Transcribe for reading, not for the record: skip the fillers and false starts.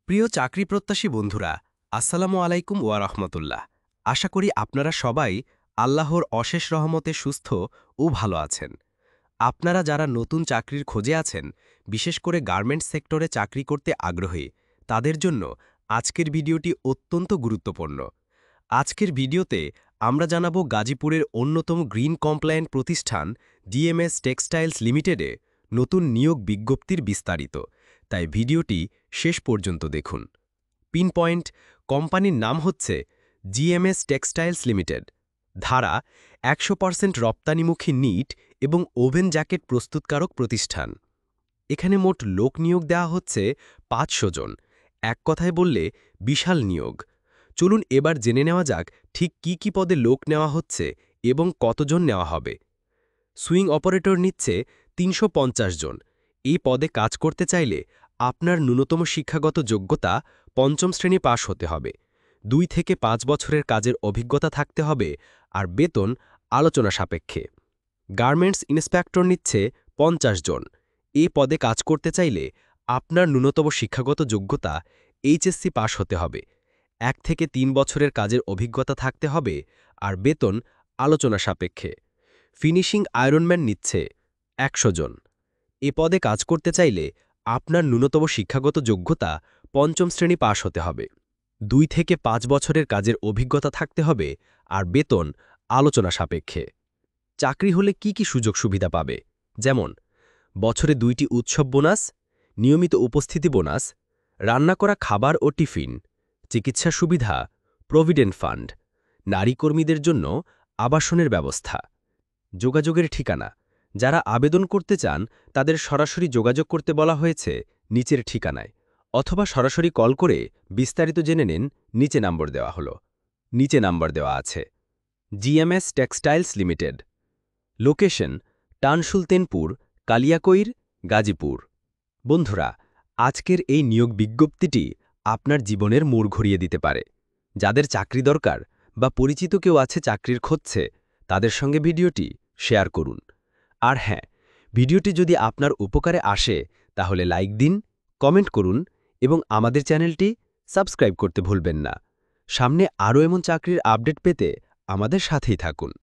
প্রিয় চাকরিপ্রত্যাশী বন্ধুরা, আসসালামু আলাইকুম ওয়া রাহমাতুল্লাহ। আশা করি আপনারা সবাই আল্লাহর অশেষ রহমতে সুস্থ ও ভালো আছেন। আপনারা যারা নতুন চাকরির খোঁজে আছেন, বিশেষ করে গার্মেন্টস সেক্টরে চাকরি করতে আগ্রহী, তাদের জন্য আজকের ভিডিওটি অত্যন্ত গুরুত্বপূর্ণ। আজকের ভিডিওতে আমরা জানাব গাজীপুরের অন্যতম গ্রিন কমপ্লায়েন্ট প্রতিষ্ঠান ডিএমএস টেক্সটাইলস লিমিটেডে নতুন নিয়োগ বিজ্ঞপ্তির বিস্তারিত। তাই ভিডিওটি শেষ পর্যন্ত দেখুন। পিন পয়েন্ট: কোম্পানির নাম হচ্ছে জিএমএস টেক্সটাইলস লিমিটেড। ধারা: 100% রপ্তানিমুখী নিট এবং ওভেন জ্যাকেট প্রস্তুতকারক প্রতিষ্ঠান। এখানে মোট লোক নিয়োগ দেওয়া হচ্ছে 500 জন। এক কথায় বললে বিশাল নিয়োগ। চলুন এবার জেনে নেওয়া যাক ঠিক কি পদে লোক নেওয়া হচ্ছে এবং কতজন নেওয়া হবে। সুইং অপারেটর নিচ্ছে 350 জন। এই পদে কাজ করতে চাইলে আপনার ন্যূনতম শিক্ষাগত যোগ্যতা 5ম শ্রেণী পাশ হতে হবে, 2 থেকে 5 বছরের কাজের অভিজ্ঞতা থাকতে হবে, আর বেতন আলোচনা সাপেক্ষে। গার্মেন্টস ইন্সপেক্টর নিচ্ছে 50 জন। এই পদে কাজ করতে চাইলে আপনার ন্যূনতম শিক্ষাগত যোগ্যতা এইচএসসি পাশ হতে হবে, 1 থেকে 3 বছরের কাজের অভিজ্ঞতা থাকতে হবে, আর বেতন আলোচনা সাপেক্ষে। ফিনিশিং আয়রনম্যান নিচ্ছে 100 জন। এ পদে কাজ করতে চাইলে আপনার ন্যূনতম শিক্ষাগত যোগ্যতা 5ম শ্রেণী পাশ হতে হবে, 2 থেকে 5 বছরের কাজের অভিজ্ঞতা থাকতে হবে, আর বেতন আলোচনা সাপেক্ষে। চাকরি হলে কি সুযোগ সুবিধা পাবে, যেমন বছরে 2টি উৎসব বোনাস, নিয়মিত উপস্থিতি বোনাস, রান্না করা খাবার ও টিফিন, চিকিৎসা সুবিধা, প্রভিডেন্ট ফান্ড, নারী কর্মীদের জন্য আবাসনের ব্যবস্থা। যোগাযোগের ঠিকানা: যারা আবেদন করতে চান তাদের সরাসরি যোগাযোগ করতে বলা হয়েছে নিচের ঠিকানায়, অথবা সরাসরি কল করে বিস্তারিত জেনে নিন। নিচে নাম্বার দেওয়া আছে। GMS textiles limited. লোকেশন: টানসুলতেনপুর, কালিয়াকৈর, গাজীপুর। বন্ধুরা, আজকের এই নিয়োগ বিজ্ঞপ্তিটি আপনার জীবনের মোড় ঘুরিয়ে দিতে পারে। যাদের চাকরি দরকার বা পরিচিত কেউ আছে চাকরির খুঁজছে, তাদের সঙ্গে ভিডিওটি শেয়ার করুন। আর হ্যাঁ, ভিডিওটি যদি আপনার উপকারে আসে তাহলে লাইক দিন, কমেন্ট করুন এবং আমাদের চ্যানেলটি সাবস্ক্রাইব করতে ভুলবেন না। সামনে আরও এমন চাকরির আপডেট পেতে আমাদের সাথেই থাকুন।